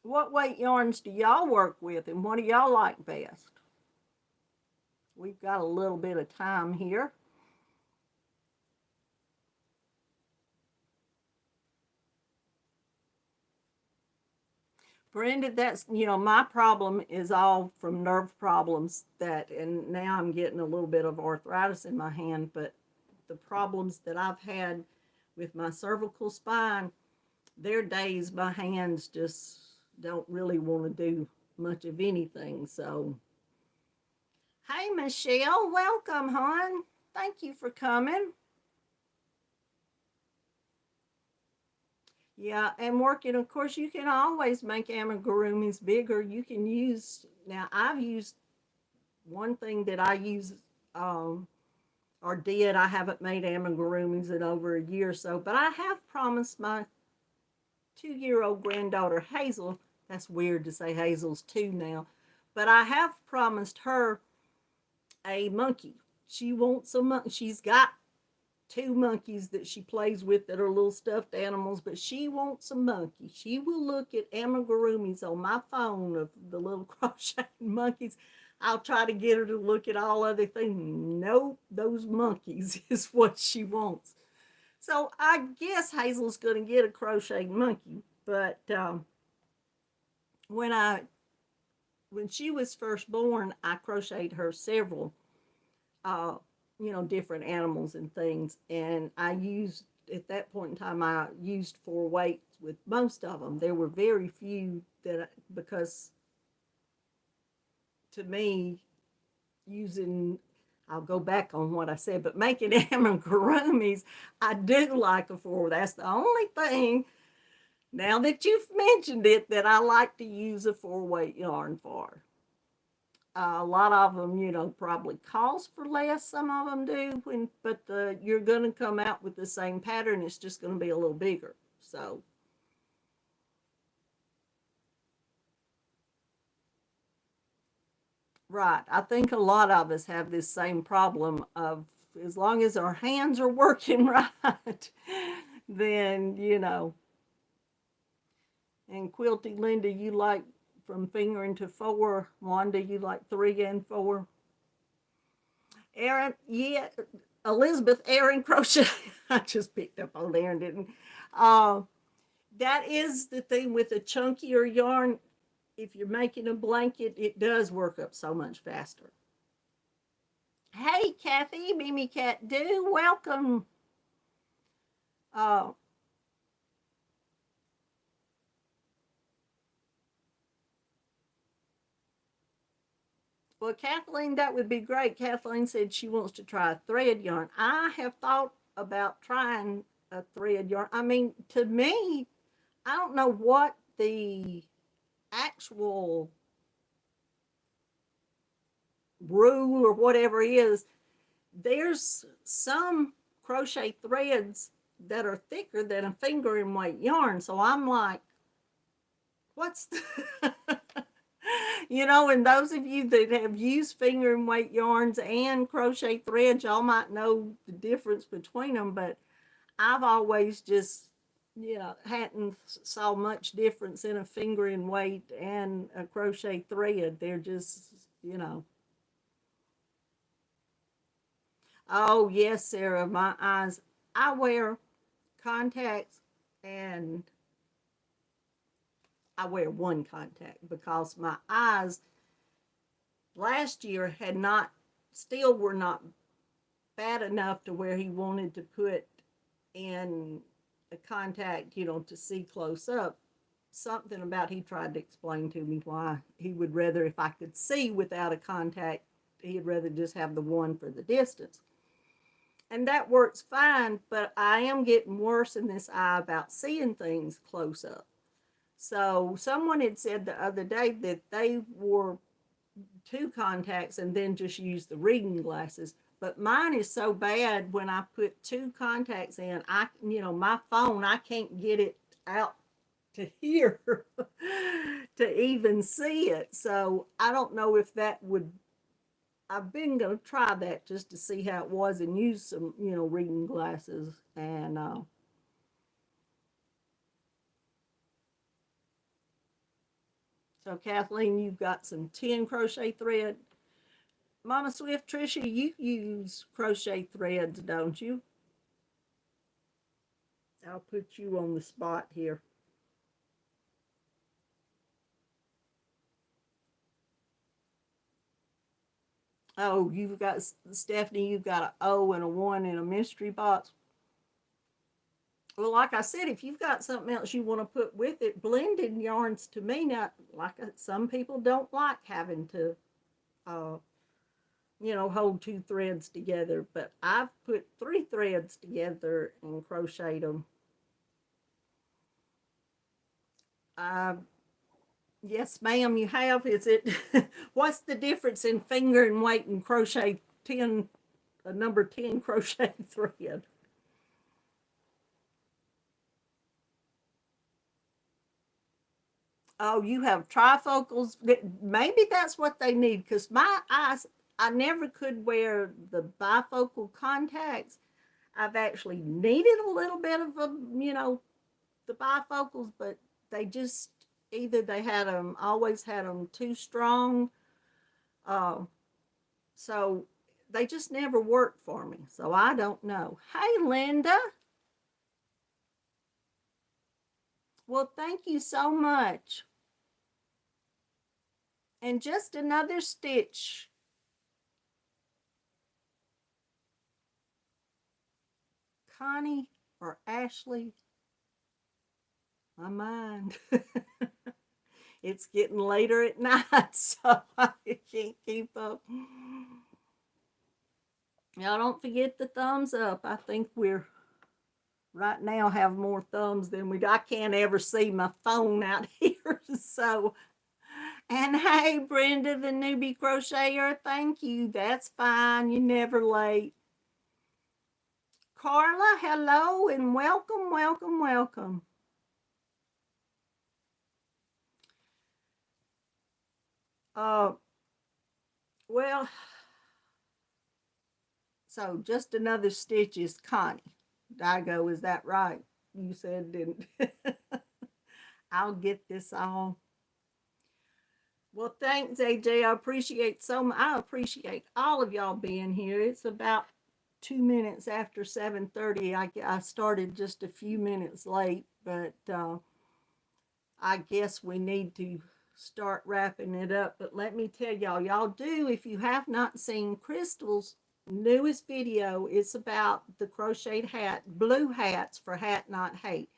What weight yarns do y'all work with, and what do y'all like best? We've got a little bit of time here. Brenda, that's, my problem is all from nerve problems and now I'm getting a little bit of arthritis in my hand, but the problems that I've had with my cervical spine, there are days my hands just don't really want to do much of anything. So, hey, Michelle, welcome, hon. Thank you for coming. Yeah, and working, of course, you can always make amigurumis bigger. You can use, now I've used one thing that I use um, or did, I haven't made amigurumis in over a year or so, but I have promised my 2-year-old granddaughter, Hazel, that's weird to say Hazel's 2 now, but I have promised her a monkey. She wants a monkey. She's got 2 monkeys that she plays with that are little stuffed animals, but she wants a monkey. She will look at amigurumis on my phone of the little crocheted monkeys. I'll try to get her to look at all other things. Nope, those monkeys is what she wants. So I guess Hazel's going to get a crocheted monkey, but when she was first born, I crocheted her several, different animals and things. And I used, at that point in time, I used 4 weights with most of them. There were very few because to me, I'll go back on what I said, but making amigurumis, I do like a 4. That's the only thing, now that you've mentioned it, that I like to use a 4-weight yarn for. A lot of them, probably cost for less. Some of them do, but you're going to come out with the same pattern. It's just going to be a little bigger. So, right. I think a lot of us have this same problem of, as long as our hands are working right, then. And Quilty Linda, you like from fingering to 4. Wanda, you like 3 and 4. Erin, yeah. Elizabeth, Erin Crochet. I just picked up on Erin, didn't that is the thing with a chunkier yarn. If you're making a blanket, it does work up so much faster. Hey, Kathy, Mimi Cat Do, welcome. Well, Kathleen, that would be great. Kathleen said she wants to try a thread yarn. I have thought about trying a thread yarn. I mean, to me, I don't know what the actual rule or whatever is. There's some crochet threads that are thicker than a fingering weight yarn. So I'm like, what's the and those of you that have used fingering weight yarns and crochet threads, y'all might know the difference between them, but I've always just, hadn't saw much difference in a fingering weight and a crochet thread. They're just, Oh, yes, Sarah, my eyes. I wear contacts and I wear one contact because my eyes last year still were not bad enough to where he wanted to put in a contact, to see close up. Something about he tried to explain to me why he would rather, if I could see without a contact, he'd rather just have the one for the distance. And that works fine, but I am getting worse in this eye about seeing things close up. So someone had said the other day that they wore 2 contacts and then just used the reading glasses. But mine is so bad when I put 2 contacts in, my phone, I can't get it out to here to even see it. So I don't know if that would, I've been going to try that just to see how it was and use some, reading glasses. And so Kathleen, you've got some 10 crochet thread. Mama Swift, Tricia, you use crochet threads, don't you? I'll put you on the spot here. Oh, you've got, Stephanie, you've got an O and a 1 in a mystery box. Well, like I said, if you've got something else you want to put with it, blended yarns to me, not like some people don't like having to, hold 2 threads together, but I've put 3 threads together and crocheted them. Yes, ma'am, you have. Is it, what's the difference in fingering weight and crochet 10, number 10 crochet thread? Oh, you have trifocals. Maybe that's what they need, because my eyes, I never could wear the bifocal contacts. I've actually needed a little bit of the bifocals, but they just, either they had them, always had them too strong. Uh, so they just never worked for me. So I don't know. Hey, Linda. Well, thank you so much. And just another stitch. Connie or Ashley, my mind. It's getting later at night, so I can't keep up. Y'all don't forget the thumbs up. I think we're right now have more thumbs than we do. I can't ever see my phone out here. So, and hey, Brenda, the newbie crocheter, thank you. That's fine. You're never late. Carla, hello and welcome, welcome, welcome. Well, so just another stitch is Connie. Digo, is that right? You said, didn't? I'll get this all. Well, thanks, AJ. I appreciate so much. I appreciate all of y'all being here. It's about 2 minutes after 7:30. I started just a few minutes late, but I guess we need to start wrapping it up. But let me tell y'all do, if you have not seen Crystal's newest video, it's about the crocheted hat, blue hats for Hat Not Hate.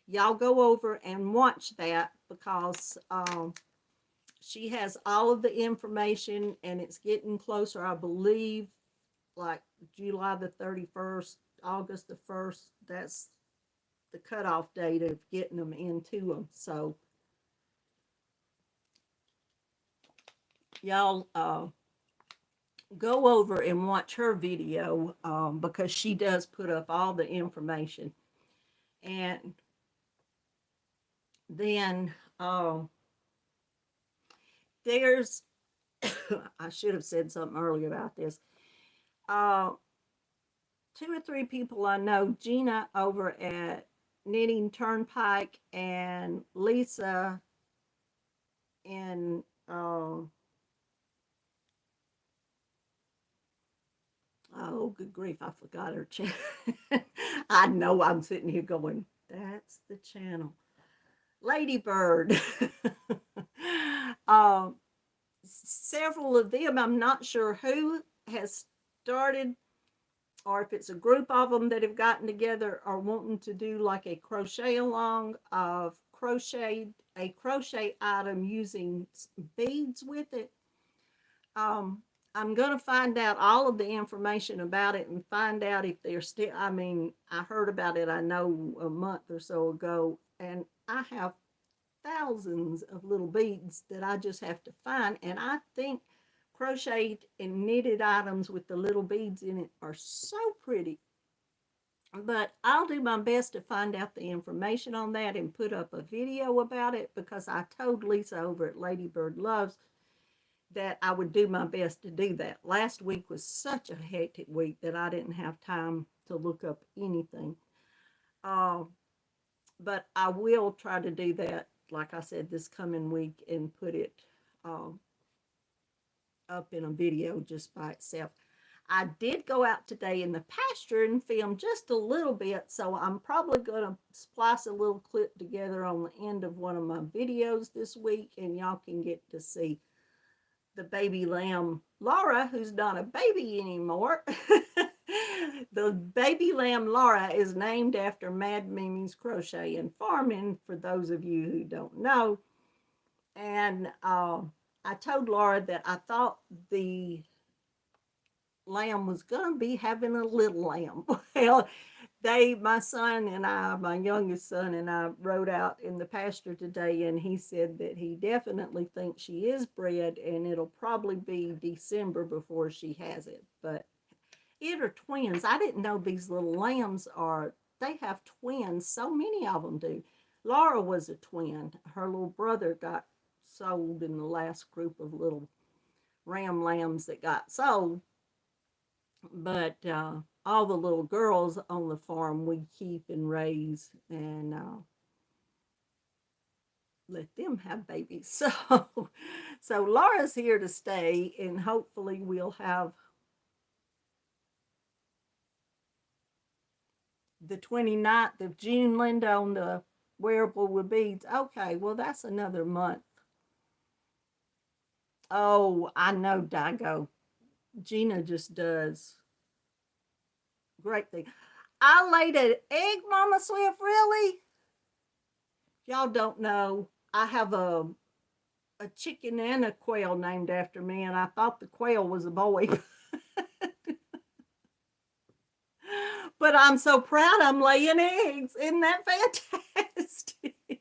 Y'all go over and watch that because she has all of the information and it's getting closer, I believe, like July the 31st, August the 1st. That's the cutoff date of getting them into them. So y'all go over and watch her video because she does put up all the information. And then there's, I should have said something earlier about this. 2 or 3 people I know, Gina over at Knitting Turnpike and Lisa in oh, good grief, I forgot her channel. I know I'm sitting here going, that's the channel. Ladybird. Several of them, I'm not sure who has started or if it's a group of them that have gotten together or wanting to do like a crochet along of a crochet item using beads with it. I'm going to find out all of the information about it and find out if they're still, I mean, I heard about it, I know, a month or so ago, and I have thousands of little beads that I just have to find. And I think crocheted and knitted items with the little beads in it are so pretty. But I'll do my best to find out the information on that and put up a video about it because I told Lisa over at Ladybird Loves that I would do my best to do that. Last week was such a hectic week that I didn't have time to look up anything. But I will try to do that, like I said, this coming week and put it up in a video just by itself. I did go out today in the pasture and film just a little bit, so I'm probably going to splice a little clip together on the end of one of my videos this week, and y'all can get to see the baby lamb Laura, who's not a baby anymore. The baby lamb Laura is named after Mad Mimi's Crochet and Farming, for those of you who don't know. And I told Laura that I thought the lamb was going to be having a little lamb. Well, my son and I, my youngest son and I, rode out in the pasture today, and he said that he definitely thinks she is bred, and it'll probably be December before she has it. But it are twins. I didn't know these little lambs they have twins. So many of them do. Laura was a twin. Her little brother got sold in the last group of little ram lambs that got sold. But all the little girls on the farm we keep and raise, and let them have babies. So Laura's here to stay, and hopefully we'll have the 29th of June, Linda, on the wearable with beads. Okay, well, that's another month. Oh, I know, Dago. Gina just does great thing. I laid an egg, Mama Swift, really? Y'all don't know. I have a chicken and a quail named after me, and I thought the quail was a boy. But I'm so proud I'm laying eggs. Isn't that fantastic?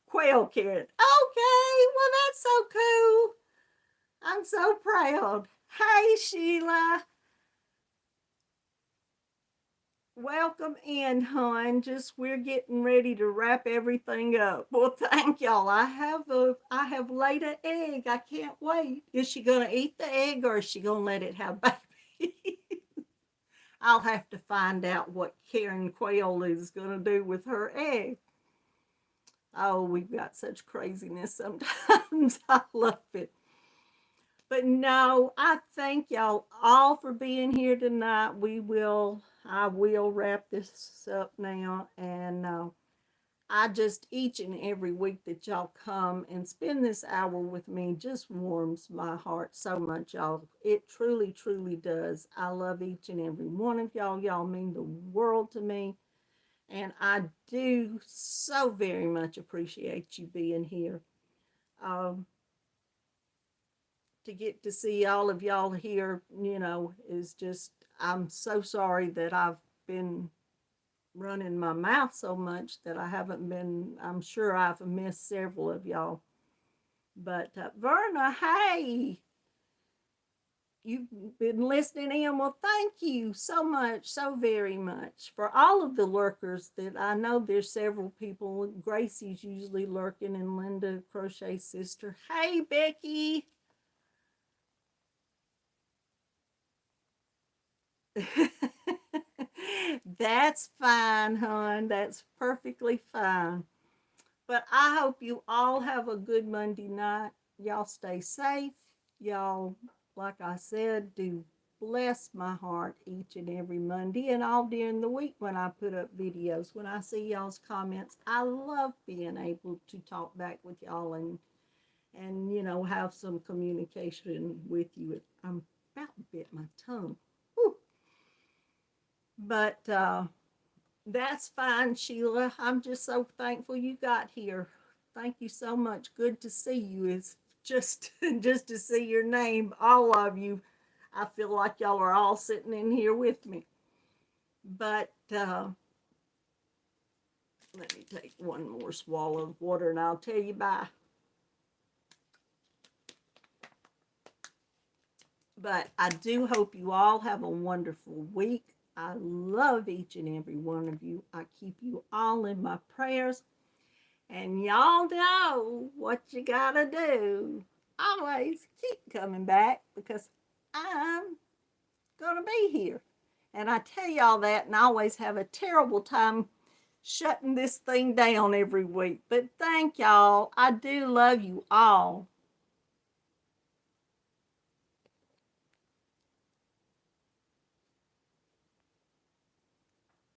Quail Karen. Okay, well, that's so cool. I'm so proud. Hey, Sheila. Welcome in, hon. Just we're getting ready to wrap everything up. Well, thank y'all. I have laid an egg. I can't wait. Is she gonna eat the egg, or is she gonna let it have baby? I'll have to find out what Karen Quail is gonna do with her egg. Oh, we've got such craziness sometimes. I love it. But no, I thank y'all all for being here tonight. I will wrap this up now. And I just, each and every week that y'all come and spend this hour with me just warms my heart so much, y'all. It truly, truly does. I love each and every one of y'all. Y'all mean the world to me. And I do so very much appreciate you being here. To get to see all of y'all here, is just, I'm so sorry that I've been running my mouth so much that I haven't been, I'm sure I've missed several of y'all. But Verna, hey, you've been listening in. Well, thank you so much, so very much. For all of the lurkers that I know, there's several people. Gracie's usually lurking, and Linda, Crochet sister. Hey, Becky. That's fine, hon. That's perfectly fine. But I hope you all have a good Monday night. Y'all stay safe. Y'all, like I said, do bless my heart each and every Monday and all during the week when I put up videos. When I see y'all's comments, I love being able to talk back with y'all and have some communication with you. I'm about to bit my tongue. Whew. But that's fine, Sheila. I'm just so thankful you got here. Thank you so much. Good to see you. It's just just to see your name, all of you. I feel like y'all are all sitting in here with me. But let me take one more swallow of water and I'll tell you bye. But I do hope you all have a wonderful week. I love each and every one of you. I keep you all in my prayers. And y'all know what you gotta do. Always keep coming back because I'm gonna be here. And I tell y'all that and I always have a terrible time shutting this thing down every week. But thank y'all. I do love you all.